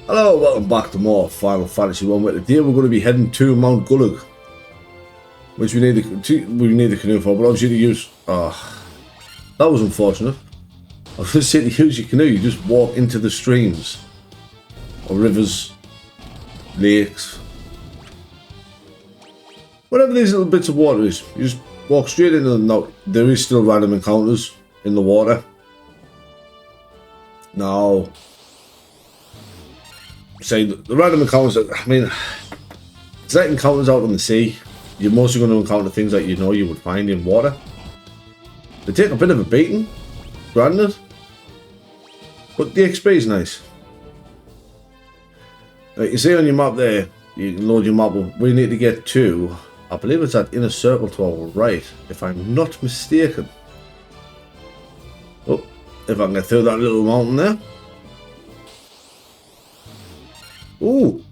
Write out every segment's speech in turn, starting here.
Hello, welcome back to more Final Fantasy 1. Today we're going to be heading to Mt.Gulg, which we need the canoe for, but obviously to use... that was unfortunate. I was going to say to use your canoe, you just walk into the streams, or rivers, lakes, whatever these little bits of water is. You just walk straight into them. Now, there is still random encounters in the water. Now... say the random encounters, I mean, it's like encounters out on the sea. You're mostly going to encounter things that you know you would find in water. They take a bit of a beating, granted, but the XP is nice. Like you see on your map there, you can load your map up. We need to get to, I believe it's that inner circle to our right, if I'm not mistaken. Oh, if I can get through that little mountain there. Ooh,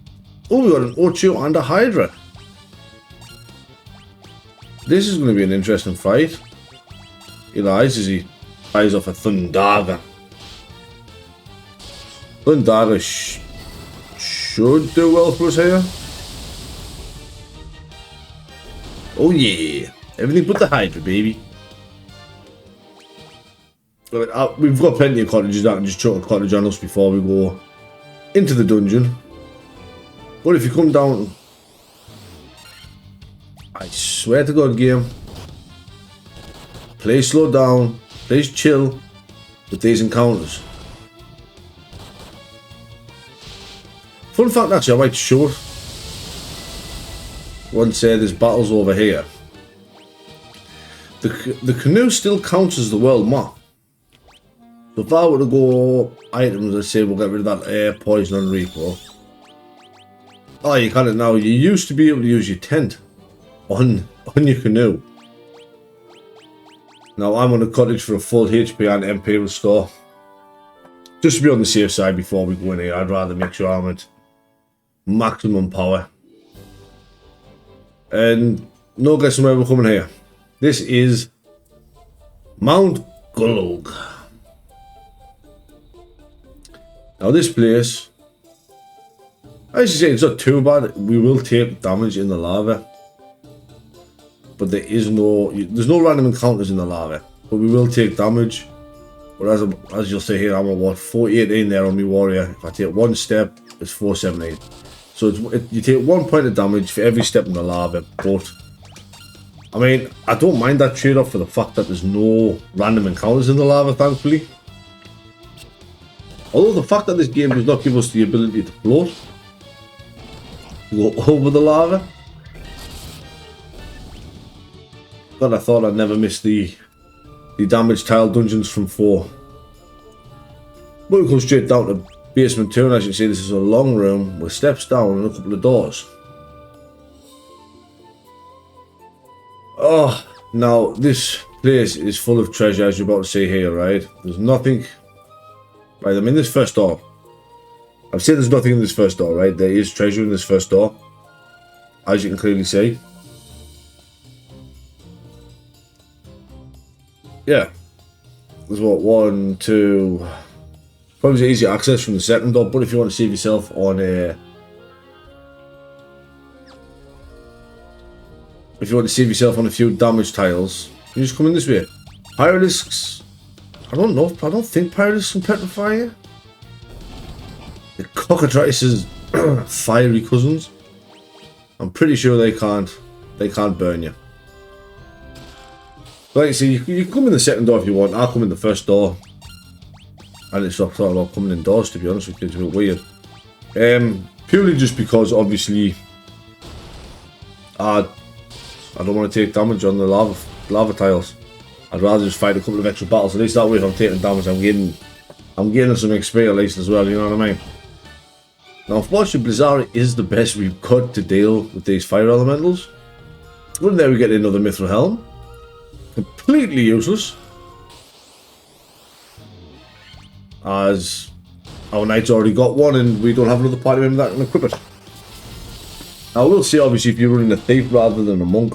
we got an Ocho and a Hydra. This is going to be an interesting fight. He lies as he fires off a Thundaga. Thundaga should do well for us here. Oh yeah, everything but the Hydra, baby. We've got plenty of cottages that can just chuck a cottage on us before we go into the dungeon. But if you come down, I swear to God, game, please slow down, please chill with these encounters. Fun fact, actually, I might show it once there's battles over here. The canoe still counts as the world map. So if I were to go items, let's say we'll get rid of that air, poison and repo. Oh, you can't now. You used to be able to use your tent on your canoe. Now I'm on a cottage for a full HP and MP restore. Just to be on the safe side before we go in here, I'd rather make sure I'm at maximum power. And no guessing where we're coming here. This is Mt.Gulg. Now this place, as you say, it's not too bad. We will take damage in the lava, but there's no random encounters in the lava, but we will take damage. But as you'll see here, I'm at what, 418 there on my warrior. If I take one step, it's 417. So you take 1 point of damage for every step in the lava. But I mean, I don't mind that trade-off for the fact that there's no random encounters in the lava, thankfully. Although the fact that this game does not give us the ability to float, go over the lava. God, I thought I'd never miss the damage tile dungeons from 4. But we come straight down to basement 2, and as you can see, this is a long room with steps down and a couple of doors. Oh, now this place is full of treasure, as you're about to see here, right? There's nothing. Right, I'm in this first door. I've said there's nothing in this first door, right? There is treasure in this first door, as you can clearly see. Yeah. There's what, 1, 2... probably easy access from the second door, but if you want to save yourself on a... if you want to save yourself on a few damage tiles, you just come in this way. Pyrolisks... I don't know, I don't think Pyrolisks can petrify you. The cockatrices' fiery cousins. I'm pretty sure they can't burn you. Like you see, you can come in the second door if you want. I'll come in the first door. And it's not about coming indoors, to be honest with you. It's a bit weird. Purely just because, obviously, I don't want to take damage on the lava tiles. I'd rather just fight a couple of extra battles. At least that way, if I'm taking damage, I'm getting some XP at least as well. You know what I mean? Now, unfortunately, Blizzard is the best we've got to deal with these fire elementals. Well, there we get another Mithril Helm. Completely useless, as our knight's already got one and we don't have another party member that can equip it. Now, we'll see, obviously, if you're running a thief rather than a monk.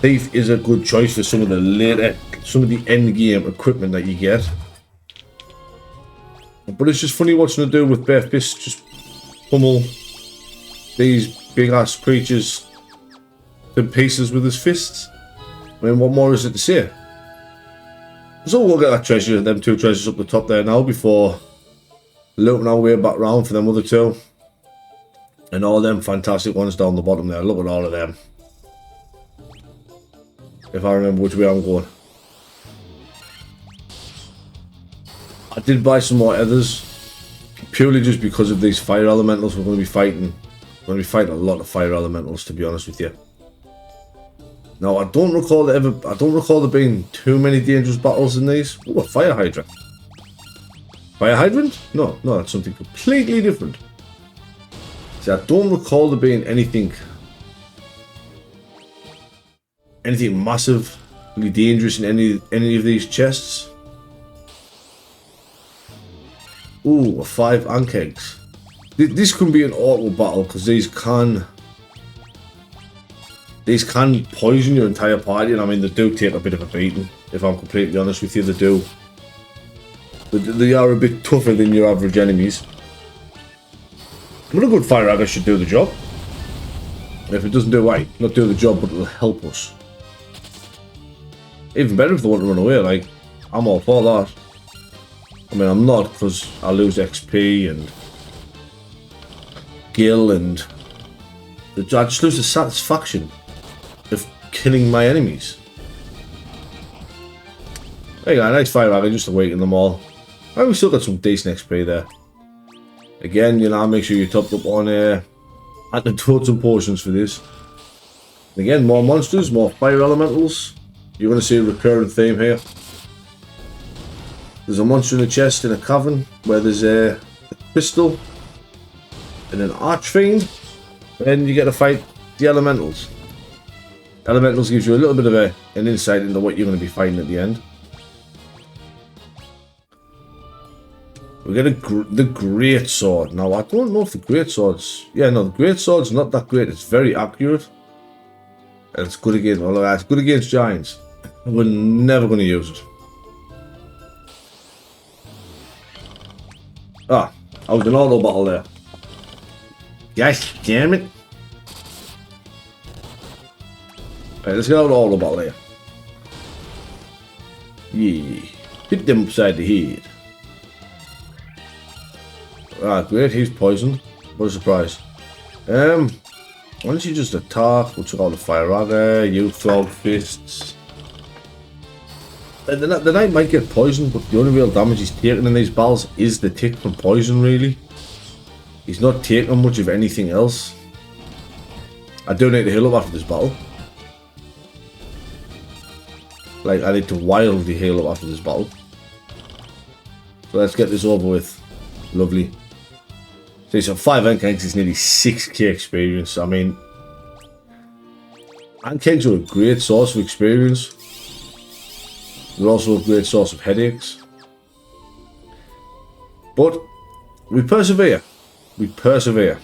Thief is a good choice for some of the end game equipment that you get. But it's just funny watching the dude with bare fists just pummel these big ass creatures to pieces with his fists. I mean, what more is it to say? So we'll get that treasure, them 2 treasures up the top there now before looping our way back round for them other 2. And all them fantastic ones down the bottom there. Look at all of them. If I remember which way I'm going. I did buy some more others. Purely just because of these fire elementals we're going to be fighting. We're going to be fighting a lot of fire elementals, to be honest with you. Now, I don't recall there being too many dangerous battles in these. Oh, a fire hydrant. Fire hydrant? No, that's something completely different. See, I don't recall there being anything massively dangerous in any of these chests. Ooh, a 5 ankegs. This can be an auto battle because these can poison your entire party, and I mean they do take a bit of a beating. If I'm completely honest with you, they do. They are a bit tougher than your average enemies. But a good fire agger should do the job. If it doesn't do right, not do the job, but it'll help us. Even better if they want to run away, like, I'm all for that. I mean, I'm not, because I lose XP and gil, and I just lose the satisfaction of killing my enemies. There you go, nice fire agger, just awaken them all. And we still got some decent XP there. Again, you know, make sure you're topped up on antidotes and potions for this. And again, more monsters, more fire elementals. You're going to see a recurring theme here. There's a monster in a chest in a cavern where there's a crystal and an archfiend. And you get to fight the elementals. Elementals gives you a little bit of an insight into what you're going to be fighting at the end. We get the great sword. Now, I don't know if the great sword's... Yeah, no, the great sword's not that great. It's very accurate. And it's good against... Well, it's good against giants. We're never going to use it. Ah, I was in auto battle there. Gosh, damn it. Right, let's get out of auto battle here. Yeah. Hit them upside the head. Ah, great, he's poisoned. What a surprise. Why don't you just attack? We'll check out the fire agger, you throw fists. The knight might get poisoned, but the only real damage he's taking in these battles is the tick from poison, really. He's not taking much of anything else. I do need to heal up after this battle. Like, I need to wildly heal up after this battle. So let's get this over with. Lovely. So 5 ankegs is nearly 6k experience. I mean, ankegs are a great source of experience. They're also a great source of headaches. But we persevere. We persevere.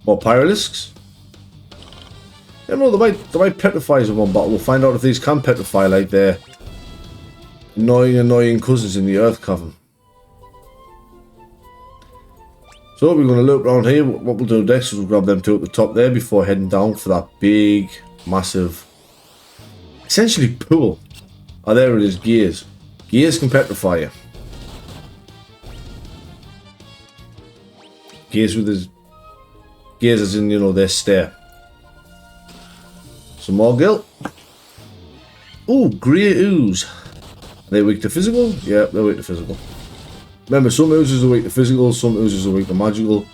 More Pyralisks. You know, they might petrify us in one battle. We'll find out if these can petrify like their annoying cousins in the Earth Cavern. So we're going to loop around here. What we'll do next is we'll grab them 2 at the top there before heading down for that big, massive, essentially pool. Oh, there it is, gears. Gears can petrify you. Gears with his... Gears as in, you know, their stare. Some more gil. Ooh, grey ooze. Are they weak to physical? Yeah, they're weak to physical. Remember, some oozes are weak to physical, some oozes are weak to magical.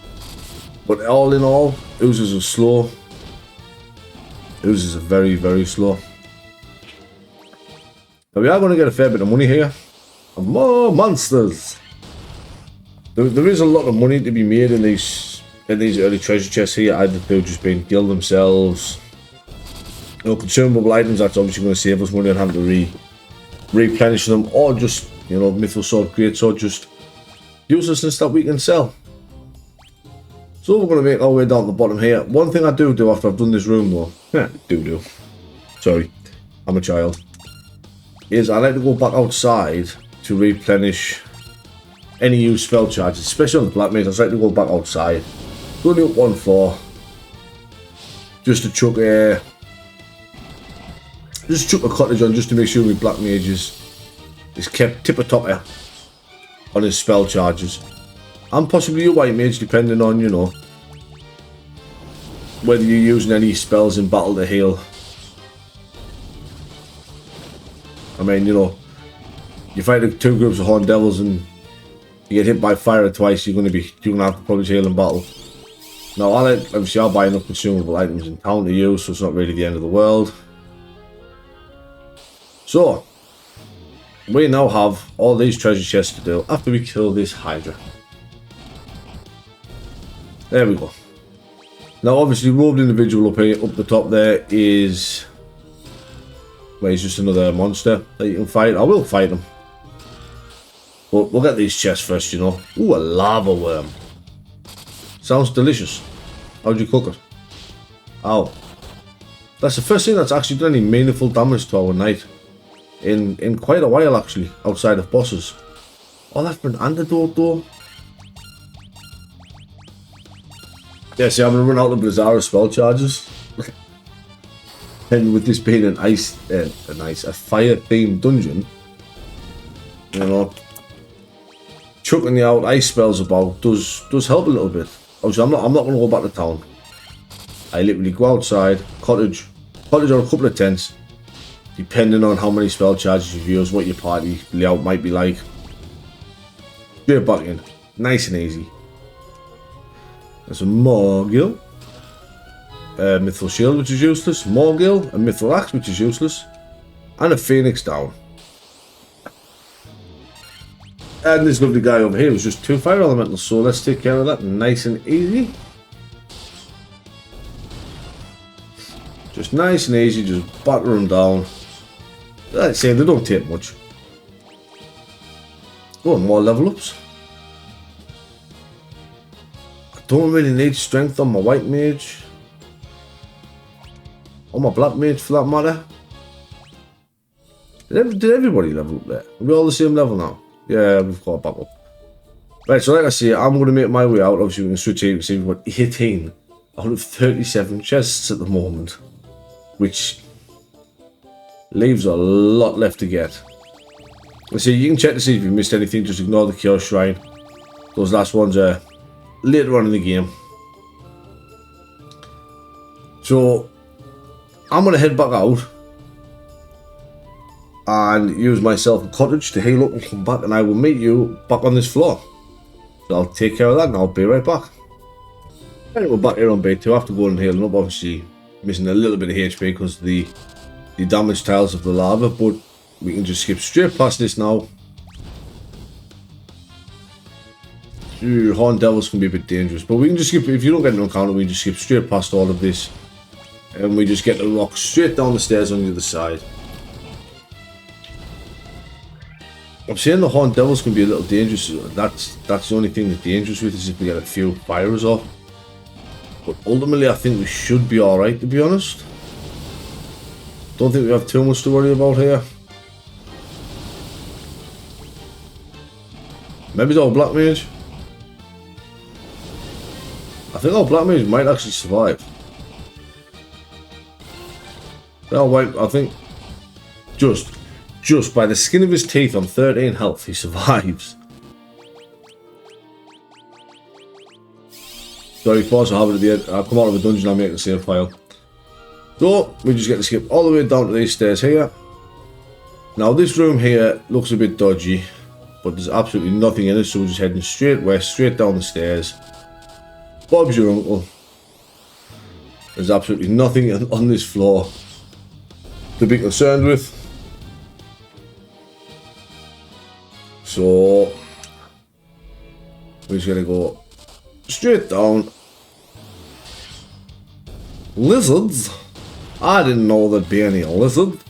But all in all, oozes are slow. Oozes are very, very slow. But we are going to get a fair bit of money here. And more monsters. There is a lot of money to be made in these early treasure chests here. Either they've just been gil themselves. You know, consumable items, that's obviously going to save us money on having to replenish them. Or just, you know, Mythril Sword, Great Sword, just uselessness that we can sell. So we're going to make our way down the bottom here. One thing I do after I've done this room though, sorry, I'm a child, is I like to go back outside to replenish any used spell charges, especially on the black mage. I try to go back outside. Go only up one floor. Just to chuck a cottage on, just to make sure my black mage is kept tip-a-topper on his spell charges. And possibly your white mage, depending on, you know, whether you're using any spells in battle to heal. I mean, you know, you fight two groups of Horned Devils and you get hit by fire twice, you're gonna have to probably heal in battle. Now, obviously I'll buy enough consumable items in town to use, so it's not really the end of the world. So, we now have all these treasure chests to do after we kill this Hydra. There we go. Now, obviously, robed individual up here, up the top there is... well, he's just another monster that you can fight. I will fight him. But we'll get these chests first, you know. Ooh, a lava worm. Sounds delicious. How'd you cook it? Ow. That's the first thing that's actually done any meaningful damage to our knight. In quite a while, actually, outside of bosses. Oh, that's been an antidote, though. Yeah, see, I'm going to run out of Bizarro spell charges. And with this being a fire-themed dungeon, you know, chucking the out ice spells about does help a little bit. Obviously, I'm not going to go back to town. I literally go outside, cottage or a couple of tents, depending on how many spell charges you've used, what your party layout might be like. Straight back in, nice and easy. There's a Mt.Gulg, Mithril Shield, which is useless, Mt.Gulg, a Mithril Axe, which is useless, and a Phoenix down. And this lovely guy over here was just 2 fire elementals, so let's take care of that nice and easy. Just nice and easy, just batter them down. Like I say, they don't take much. Oh, more level ups. I don't really need strength on my white mage. Or my black mage for that matter. Did everybody level up there? Are we all the same level now? Yeah, we've got back up. Right, so like I say, I'm going to make my way out. Obviously, we can switch here. You can see we've got 18 out of 37 chests at the moment, which leaves a lot left to get. Let's see, you can check to see if you missed anything. Just ignore the Cure Shrine. Those last ones are later on in the game. So, I'm going to head back out and use myself a cottage to heal up and come back, and I will meet you back on this floor. So I'll take care of that and I'll be right back. Anyway, we're back here on B2 after going and healing up, obviously missing a little bit of HP because of the damaged tiles of the lava, but we can just skip straight past this now. Horned Devils can be a bit dangerous, but we can just skip, if you don't get an encounter, we can just skip straight past all of this and we just get the rock straight down the stairs on the other side. I'm saying the Horned Devils can be a little dangerous. That's the only thing that's dangerous with is if we get a few fires off. But ultimately, I think we should be alright, to be honest. Don't think we have too much to worry about here. Maybe it's our Black Mage. I think our Black Mage might actually survive. I think just by the skin of his teeth on 13 health, he survives. Sorry, pause, I'll have it at the end. I'll come out of the dungeon, I'll make a save file. So, we just get to skip all the way down to these stairs here. Now, this room here looks a bit dodgy, but there's absolutely nothing in it, so we're just heading straight west, straight down the stairs. Bob's your uncle. There's absolutely nothing on this floor to be concerned with. So, we're just gonna go straight down. Lizards? I didn't know there'd be any lizards.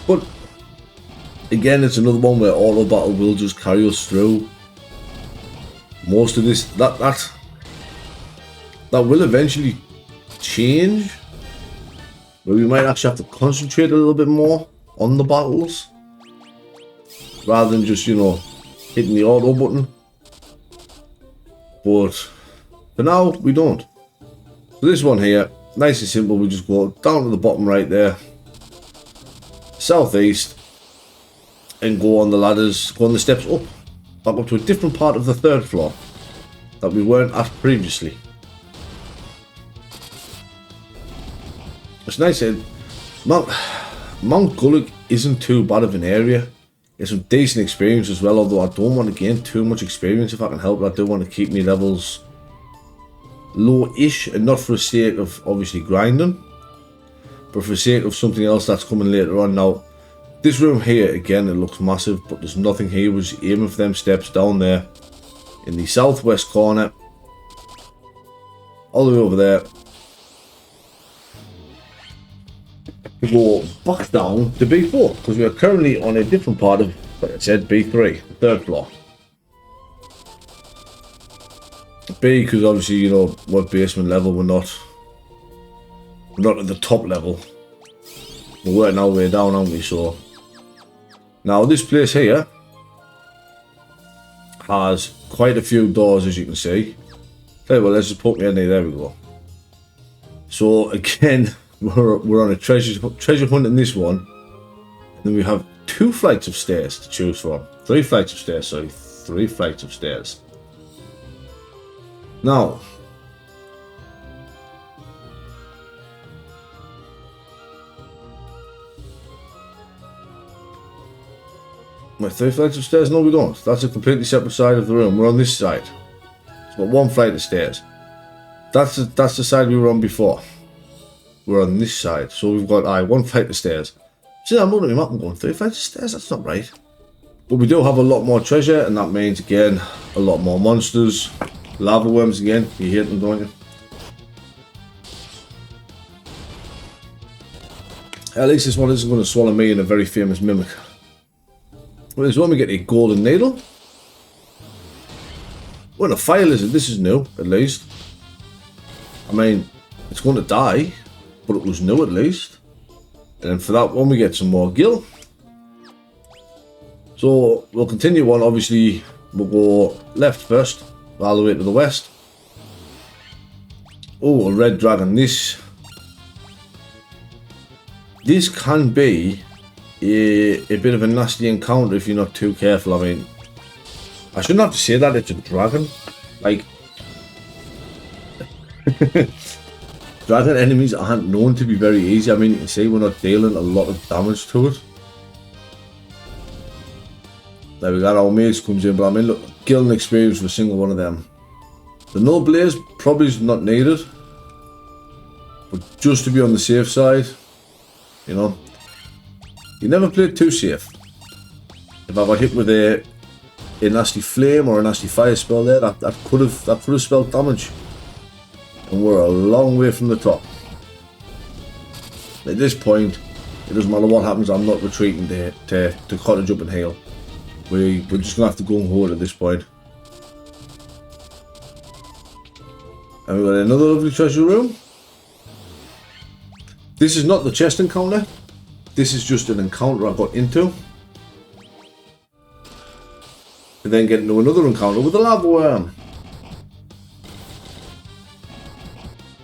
But, again, it's another one where auto battle will just carry us through. Most of this, that will eventually change. But we might actually have to concentrate a little bit more on the battles. rather than just, you know, hitting the auto button. But for now, we don't. So this one here, nice and simple, we just go down to the bottom right there, southeast, and go on the ladders, go on the steps up, back up to a different part of the 3rd floor that we weren't at previously. It's nice that Mt.Gulg isn't too bad of an area. It's some decent experience as well, although I don't want to gain too much experience if I can help it. I do want to keep my levels low-ish, and not for the sake of obviously grinding, but for the sake of something else that's coming later on. Now, this room here, again, it looks massive, but there's nothing here. We're just aiming for them steps down there in the southwest corner, all the way over there. We go back down to B4 because we are currently on a different part of, like I said, B3, the 3rd floor. B, because obviously, you know, we're basement level, we're not at the top level. We're working our way down, aren't we? So now this place here has quite a few doors, as you can see. Tell you what, let's just put me in there. There we go. So again, we're on a treasure hunt in this one, and then we have 2 flights of stairs to choose from. 3 flights of stairs, sorry, 3 flights of stairs. Now, my 3 flights of stairs? No, we don't. That's a completely separate side of the room. We're on this side. It's got 1 flight of stairs. That's the side we were on before. We're on this side, so we've got 1 flight of stairs. See, I'm looking at him up and going 3 flights of stairs. That's not right. But we do have a lot more treasure, and that means again a lot more monsters. Lava worms again. You hate them, don't you? At least this one isn't going to swallow me in a very famous mimic. Well, this one we get a golden needle. Well, a fire lizard. This is new, at least. I mean, it's going to die, but it was new at least. And then for that one, we get some more gill. So we'll continue on. Obviously, we'll go left first, all the way to the west. Oh, a red dragon. This can be a bit of a nasty encounter if you're not too careful. I mean, I shouldn't have to say that, it's a dragon. Like, dragon enemies aren't known to be very easy. I mean, you can see we're not dealing a lot of damage to it. There we got our maze comes in, but I mean, look, killing experience for a single one of them. The no blaze probably is not needed, but just to be on the safe side, you know, you never play it too safe. If I got hit with a nasty flame or a nasty fire spell there, that could have spelled damage, and we're a long way from the top. At this point, it doesn't matter what happens. I'm not retreating to cottage up and heal. We're just gonna have to go and hold at this point. And we've got another lovely treasure room. This is not the chest encounter. This is just an encounter I got into. And then get into another encounter with a lava worm.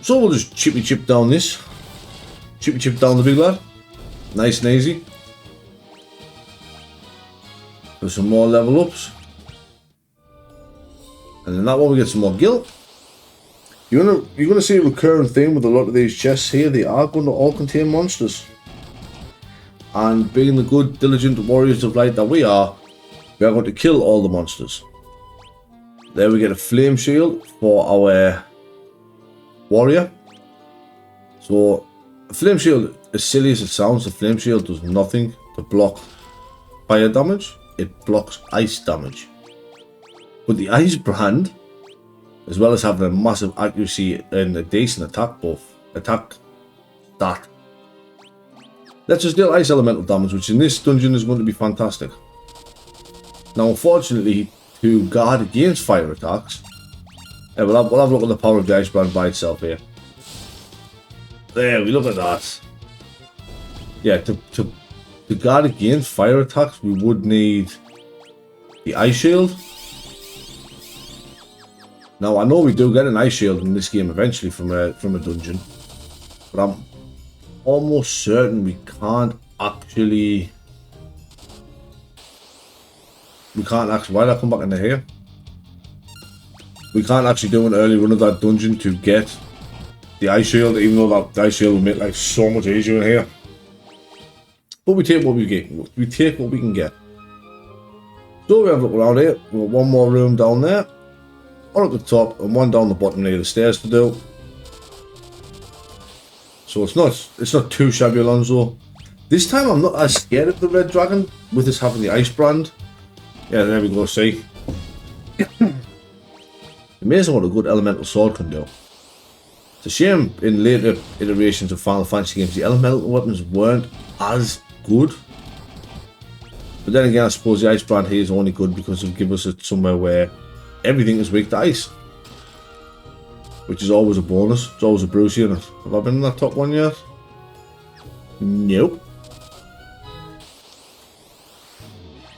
So we'll just chippy chip down this. Chippy chip down the big lad. Nice and easy. There's some more level ups. And then that one we get some more gill. You're gonna see a recurring theme with a lot of these chests here. They are going to all contain monsters. And being the good, diligent warriors of light that we are going to kill all the monsters. There we get a flame shield for our warrior. So, a flame shield, as silly as it sounds, the flame shield does nothing to block fire damage. It blocks ice damage. But the ice brand, as well as having a massive accuracy and a decent attack stat, lets us deal ice elemental damage, which in this dungeon is going to be fantastic. Now, unfortunately, to guard against fire attacks, we'll have a look at the power of the ice brand by itself here. There, we look at that. Yeah, to guard against fire attacks, we would need the ice shield. Now I know we do get an ice shield in this game eventually from a dungeon, but I'm almost certain we can't actually. Why did I come back into here? We can't actually do an early run of that dungeon to get the ice shield, even though that ice shield will make life so much easier in here. But we take what we get. We take what we can get. So we have a look around here. We've got one more room down there, one at the top, and one down the bottom near the stairs to do. So it's not too shabby, Alonso. This time I'm not as scared of the red dragon with us having the ice brand. Yeah, there we go. See. Amazing what a good elemental sword can do. It's a shame in later iterations of Final Fantasy games the elemental weapons weren't as good. But then again, I suppose the ice brand here is only good because it'll give us somewhere where everything is weak to ice. Which is always a bonus. It's always a Bruce unit. Have I been in that top one yet? Nope.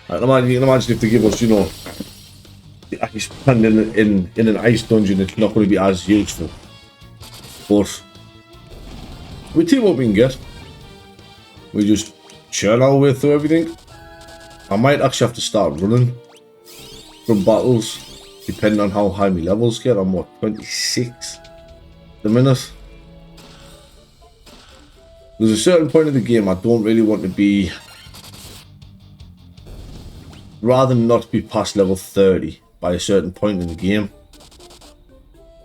You can imagine if they give us, you know, the ice brand in an ice dungeon, it's not going to be as useful. But we take what we can get. We just churn our way through everything. I might actually have to start running from battles, depending on how high my levels get. I'm what, 26 the minute. There's a certain point in the game I don't really want to be, rather than not be past level 30 by a certain point in the game.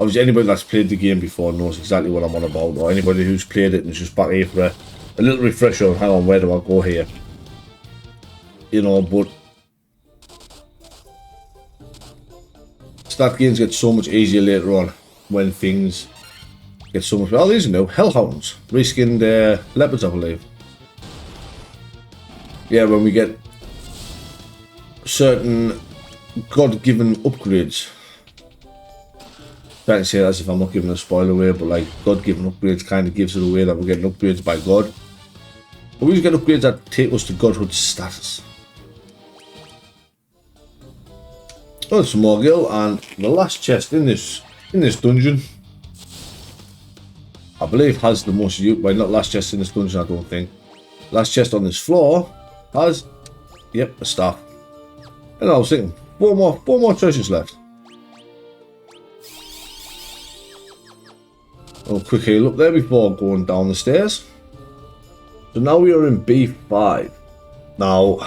Obviously anybody that's played the game before knows exactly what I'm on about, or anybody who's played it and is just back here for a little refresher on how and where do I go here. You know, but start games get so much easier later on when things get so much. Oh, these are new hellhounds, reskinned leopards, I believe. Yeah, when we get certain God-given upgrades. Trying to say that as if I'm not giving a spoiler away, but like God-given upgrades kind of gives it away that we're getting upgrades by God. But we just get upgrades that take us to Godhood status. Oh, it's Mt.Gulg, and the last chest in this dungeon, I believe, has the most use. Well, not last chest in this dungeon, I don't think. Last chest on this floor has, yep, a staff. And I was thinking, four more treasures left. A quick heal up there before going down the stairs. So now we are in B5. Now,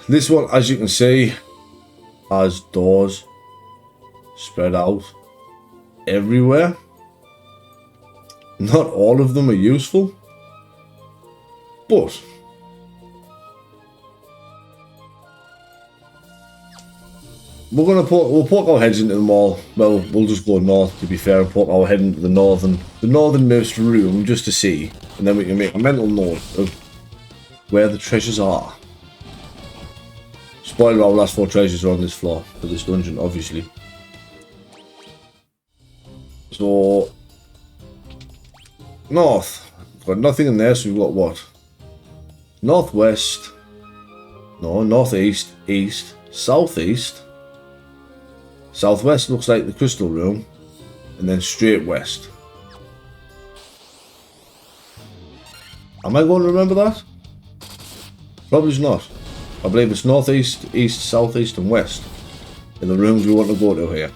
this one, as you can see, has doors spread out everywhere. Not all of them are useful, but we'll poke our heads into them all. Well, we'll just go north, to be fair, and poke our head into the northernmost room just to see, and then we can make a mental note of where the treasures are. Spoiler, our last 4 treasures are on this floor for this dungeon, obviously. So north, got nothing in there, so we've got what? Northwest, no, northeast, east, southeast. Southwest looks like the crystal room, and then straight west. Am I going to remember that? Probably not. I believe it's northeast, east, southeast, and west in the rooms we want to go to here.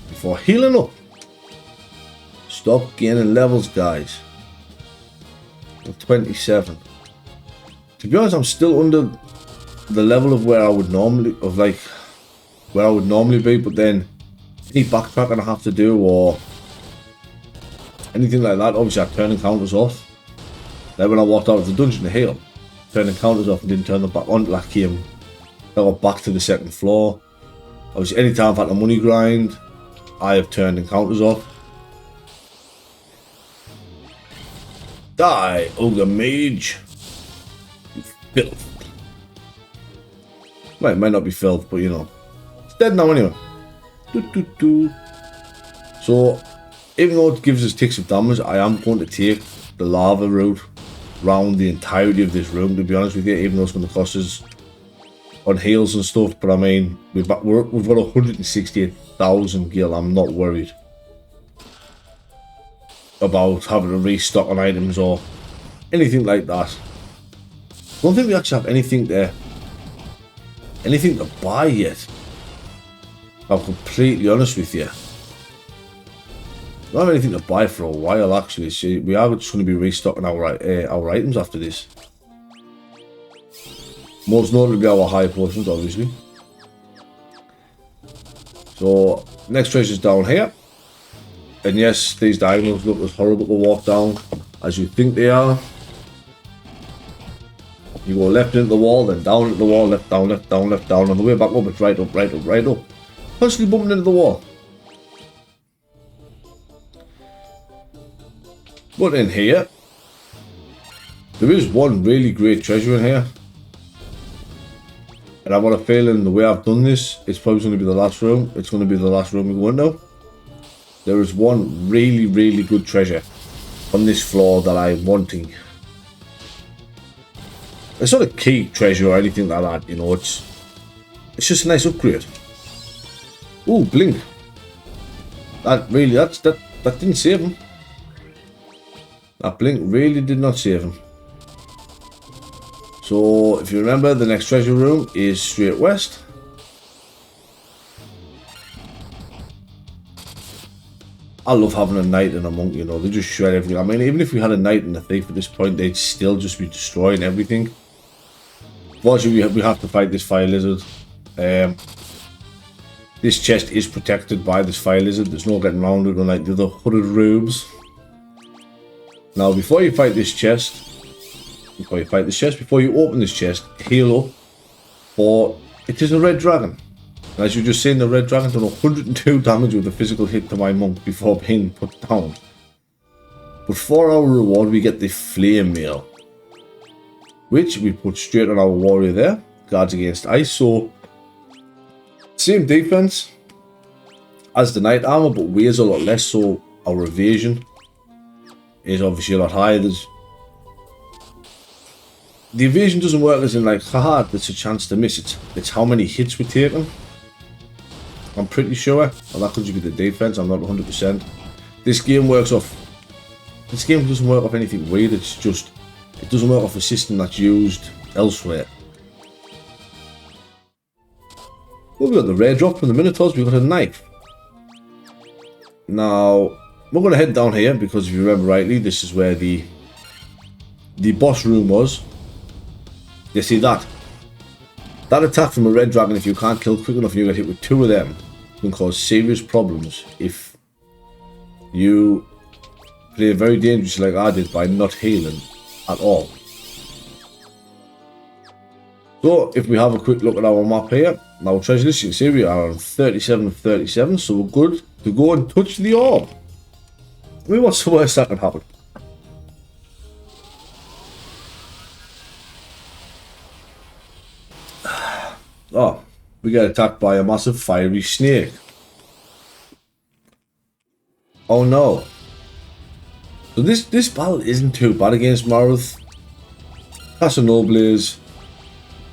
Before healing up. Stop gaining levels, guys. I'm 27. To be honest, I'm still under the level of where I would normally be, but then any backtracking I have to do or anything like that, obviously I turn encounters off. Then when I walked out of the dungeon to heal, turned encounters off and didn't turn them back on till I got back to the second floor. Obviously anytime I've had a money grind, I have turned encounters off. Die, ogre mage. You filth. Well, it might not be filth, but you know. It's dead now anyway. So, even though it gives us ticks of damage, I am going to take the lava route round the entirety of this room, to be honest with you, even though it's going to cost us on heals and stuff. But I mean, we've got 168,000 gil. I'm not worried about having to restock on items or anything like that. I don't think we actually have anything to buy yet. I'm completely honest with you. We don't have anything to buy for a while, actually. So we are just going to be restocking our items after this. Most notably our high potions, obviously. So next treasure's down here. And yes, these diagonals look as horrible to walk down as you think they are. You go left into the wall, then down into the wall, left, down, left, down, left, down. On the way back up, it's right up, right up, right up. Constantly bumping into the wall. But in here, there is one really great treasure in here. And I've got a feeling the way I've done this, it's probably going to be the last room. It's going to be the last room we go into. There is one really, really good treasure on this floor that I'm wanting. It's not a key treasure or anything like that, you know, it's just a nice upgrade. Ooh, blink. That didn't save him. That blink really did not save him. So, if you remember, the next treasure room is straight west. I love having a knight and a monk, you know, they just shred everything. I mean, even if we had a knight and a thief at this point, they'd still just be destroying everything. Fortunately, we have to fight this fire lizard. This chest is protected by this fire lizard. There's no getting around it unlike the other hooded rubes. Now, before you fight this chest, before you open this chest, heal up, for it is a red dragon. And as you just seen, the red dragon done 102 damage with a physical hit to my monk before being put down. But for our reward, we get the flame mail, which we put straight on our warrior there. Guards against ice, so same defense as the knight armor, but weighs a lot less, so our evasion is obviously a lot higher. The evasion doesn't work as in like, haha, there's a chance to miss it. It's how many hits we're taking. I'm pretty sure. Well, that could just be the defense, I'm not 100%. This game doesn't work off anything weird, it's just, it doesn't work off a system that's used elsewhere. Well, we got the rare drop from the Minotaurs, we got a knife. Now, we're going to head down here, because if you remember rightly, this is where the boss room was. You see that? That attack from a red dragon, if you can't kill quick enough and you get hit with two of them, can cause serious problems if you play very dangerously like I did by not healing at all. So, if we have a quick look at our map here, our treasure list, you can see we are on 37 of 37, so we're good to go and touch the orb. I mean, what's the worst that can happen? Oh, we get attacked by a massive fiery snake. Oh no. So this battle isn't too bad against Marath. Casanobles.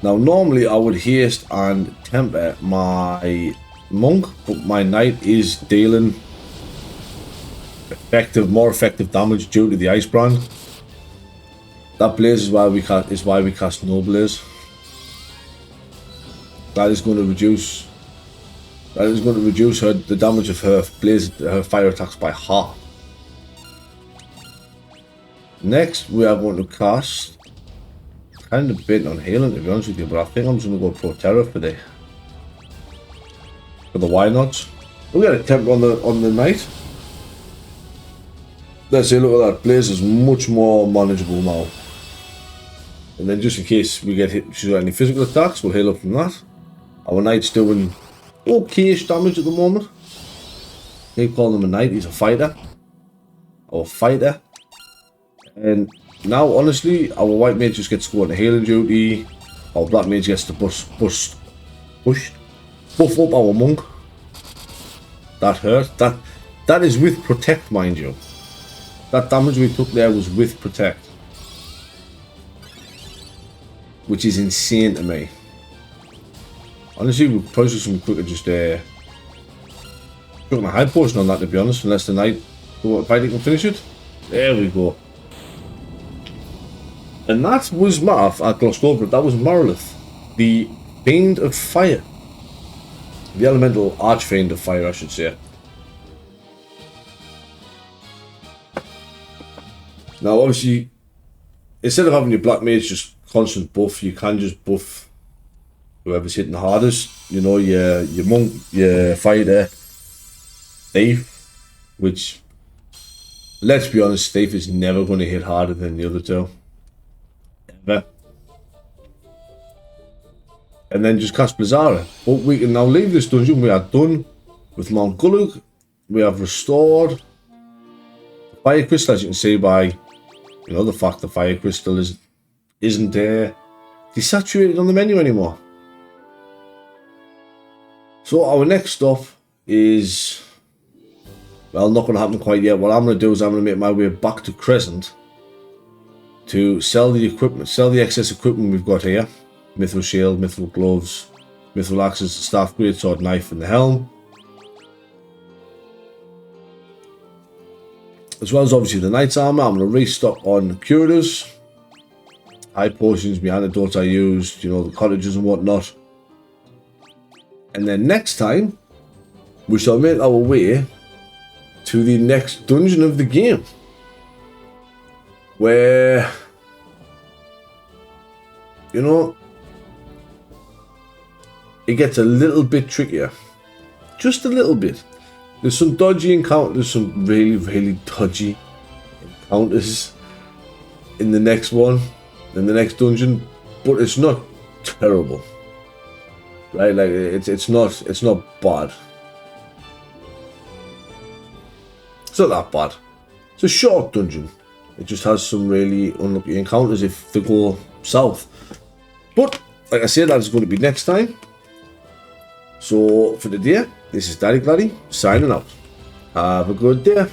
Now normally I would haste and temper my monk, but my knight is dealing more effective damage due to the ice brand. That blaze is why we cast no blaze. That is going to reduce the damage of her fire attacks by half. Next, we are going to cast, kind of bit on healing to be honest with you, but I think I'm just going to go Pro Terror for the why nots. We got a temper on the knight. Let's see, look at that. Blaze is much more manageable now. And then just in case we get hit, she's got any physical attacks, we'll heal up from that. Our knight's doing okay-ish damage at the moment. They call him a knight, he's a fighter. Our fighter. And now, honestly, our white mage just gets to go on healing duty. Our black mage gets to buff up our monk. That hurt. That is with protect, mind you. That damage we took there was with protect. which is insane to me. Honestly, we'll probably do something quicker, just putting a high potion on that, to be honest, unless the knight fighting can finish it. There we go. And that was I glossed over it, that was Marlith, the fiend of fire. The elemental archfiend of fire, I should say. Now, obviously, instead of having your black mage just constant buff, you can just buff whoever's hitting the hardest. You know, your monk, your fighter, thief, which, let's be honest, thief is never going to hit harder than the other two. Ever. And then just cast Blizzara. But we can now leave this dungeon. We are done with Mt.Gulg. We have restored the fire crystal, as you can see by, you know, the fact the fire crystal isn't desaturated on the menu anymore. So our next stop is, well, not going to happen quite yet. What I'm going to do is I'm going to make my way back to Crescent to sell the equipment, sell the excess equipment we've got here. Mithril shield, mithril gloves, mithril axes, staff, greatsword, knife, and the helm. As well as obviously the knight's armor. I'm going to restock on curatives, high potions, the antidotes I used, you know, the cottages and whatnot. And then next time, we shall make our way to the next dungeon of the game, where, you know, it gets a little bit trickier. Just a little bit. There's some dodgy encounters, some really, really dodgy encounters in the next one, in the next dungeon, but it's not terrible. Right? Like, it's not bad. It's not that bad. It's a short dungeon. It just has some really unlucky encounters if they go south. But, like I said, that is going to be next time. So, for today, this is Daddy Gladdy, signing out. Have a good day.